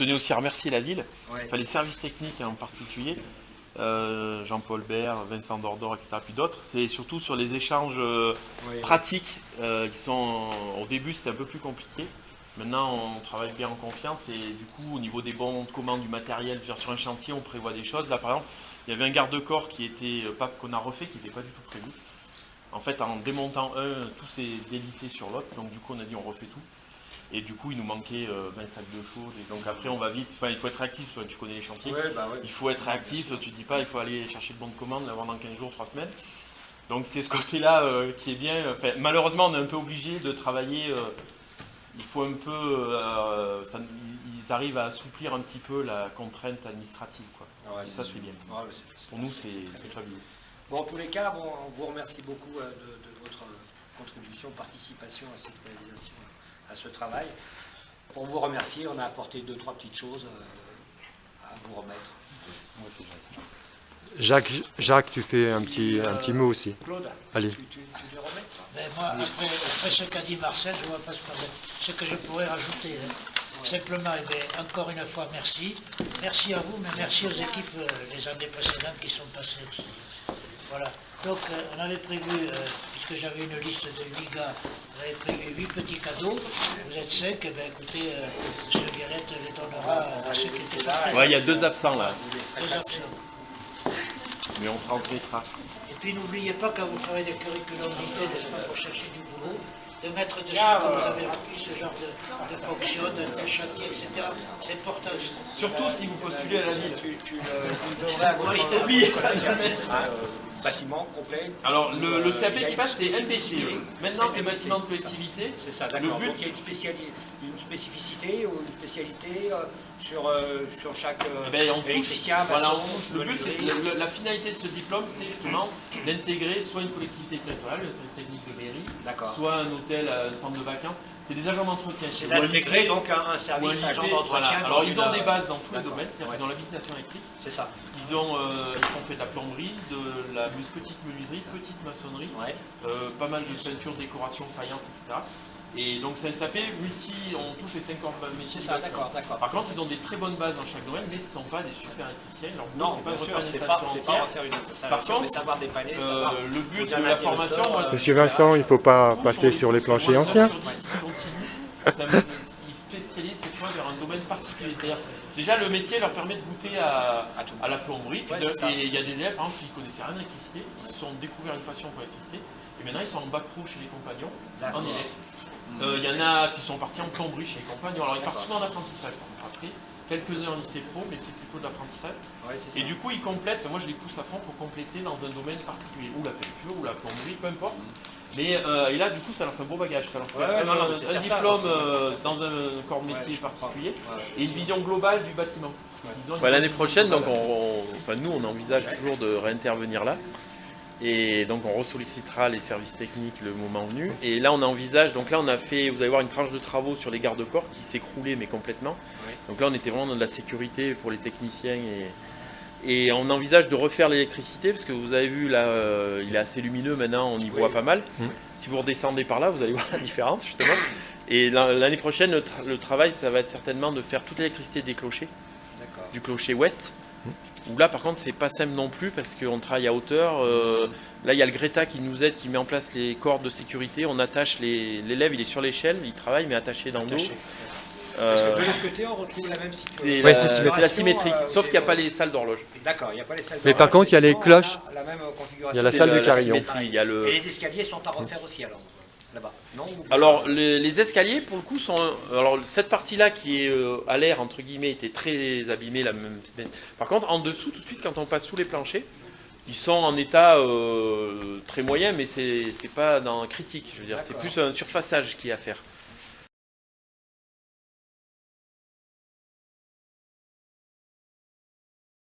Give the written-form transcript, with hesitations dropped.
tenais aussi à remercier la ville, Ouais. enfin les services techniques en particulier, Jean-Paul Bert, Vincent Dordor, etc. puis d'autres. C'est surtout sur les échanges pratiques qui sont... Au début c'était un peu plus compliqué. Maintenant on travaille bien en confiance et du coup au niveau des bons de commande du matériel, sur un chantier on prévoit des choses. Là par exemple il y avait un garde-corps qui était qu'on a refait qui n'était pas du tout prévu. En fait en démontant tout s'est délité sur l'autre, donc du coup on a dit on refait tout. Et du coup, il nous manquait 20 sacs de chaude. Et donc après, on va vite. Enfin, il faut être réactif. Tu connais les chantiers. Il faut être réactif. Tu ne dis pas, il faut aller chercher le bon de commande, l'avoir dans 15 jours, 3 semaines. Donc c'est ce côté-là qui est bien. Enfin, malheureusement, on est un peu obligé de travailler. Il faut un peu. Ils arrivent à assouplir un petit peu la contrainte administrative, quoi. Ouais, et ça, c'est bien. Ouais, pour nous, c'est fabuleux. Bon, en tous les cas, on vous remercie beaucoup de votre contribution, participation à cette réalisation, à ce travail. Pour vous remercier, on a apporté 2-3 petites choses à vous remettre. Moi, c'est Jacques, tu fais un petit mot aussi. Claude, allez. Tu les remets? Ben moi, après ce qu'a dit Marcel, je ne vois pas ce que je pourrais rajouter. Simplement, encore une fois, merci. Merci à vous, mais merci aux équipes les années précédentes qui sont passées aussi. Voilà. Donc, on avait prévu, puisque j'avais une liste de 8 gars, on avait prévu 8 petits cadeaux. Vous êtes 5, et bien écoutez, M. Violette les donnera à ceux qui étaient là. Ouais, il y a 2 absents là. 2 absents. Mais on transmettra. Et puis n'oubliez pas, quand vous ferez des curriculums vitae, n'est-ce pas, pour chercher du boulot, de mettre dessus, quand vous avez rempli ce genre de fonction, de tel chantier, etc. C'est important. Surtout si vous postulez à la ville. Tu devrais avoir Oubliez bâtiment complet. Alors, le CAP qui passe, c'est MPCE. Maintenant, c'est bâtiment de collectivité. C'est ça, d'accord. Donc, il y a une spécificité ou une spécialité sur chaque électricien, voilà, maçon, le but, c'est la finalité de ce diplôme, c'est justement d'intégrer soit une collectivité territoriale, le service technique de mairie, soit un hôtel, un centre de vacances. C'est des agents d'entretien. C'est d'intégrer donc un service agent d'entretien. Voilà. Alors, ils ont des bases dans tous les domaines, c'est-à-dire qu'ils ont l'habilitation électrique. C'est ça. Ils ont fait de la plomberie, de la petite menuiserie, petite maçonnerie, pas mal de peinture, décoration, faïence, etc. Et donc c'est un SAP on touche les 5 corps de métiers. C'est ça, d'accord. Par contre, ils ont des très bonnes bases dans chaque domaine, mais ce ne sont pas des super électriciens. Non, bien sûr, c'est pas refaire une installation, mais savoir dépanner, savoir... le but de la formation... Monsieur Vincent, il ne faut pas passer sur les planchers anciens. Ils spécialisent cette fois vers un domaine particulier. C'est-à-dire, déjà, le métier leur permet de goûter à la plomberie. Et il y a des élèves, par exemple, qui ne connaissaient rien d'électricité. Ils se sont découverts une passion pour l'électricité. Et maintenant, ils sont en bac pro chez les compagnons, en élèves. Il y en a qui sont partis en plomberie chez les compagnons. Alors, ils partent souvent en apprentissage. Après, quelques-uns en lycée pro, mais c'est plutôt de l'apprentissage. Et du coup, ils complètent. Moi, je les pousse à fond pour compléter dans un domaine particulier. Ou la peinture, ou la plomberie, peu importe. Mais et là, du coup, ça leur fait un beau bagage. Ça leur fait un diplôme dans un corps de métier particulier et une vision globale du bâtiment. L'année prochaine, donc, nous, on envisage toujours de réintervenir là. Et donc, on ressollicitera les services techniques le moment venu. Et là, on envisage, donc là, on a fait, vous allez voir, une tranche de travaux sur les garde-corps qui s'écroulait, mais complètement. Donc là, on était vraiment dans de la sécurité pour les techniciens et on envisage de refaire l'électricité parce que vous avez vu là, il est assez lumineux maintenant, on y voit pas mal. Si vous redescendez par là, vous allez voir la différence justement. Et l'année prochaine, le travail, ça va être certainement de faire toute l'électricité des clochers, du clocher ouest. Où là, par contre, c'est pas simple non plus parce qu'on travaille à hauteur. Là, il y a le Greta qui nous aide, qui met en place les cordes de sécurité. On attache l'élève, il est sur l'échelle, il travaille mais attaché dans l'eau. Parce que de l'autre côté, on retrouve la même situation. C'est la symétrique, sauf qu'il n'y a pas les salles d'horloge. D'accord, il n'y a pas les salles d'horloge. Mais par contre, il y a les cloches. La même configuration. Il y a la salle du carillon. Et les escaliers sont à refaire aussi alors là-bas. Alors les escaliers pour le coup sont... Alors cette partie-là qui est à l'air entre guillemets était très abîmée. Par contre en dessous tout de suite quand on passe sous les planchers, ils sont en état très moyen mais c'est pas dans critique. Je veux dire c'est plus un surfaçage qu'il y a à faire.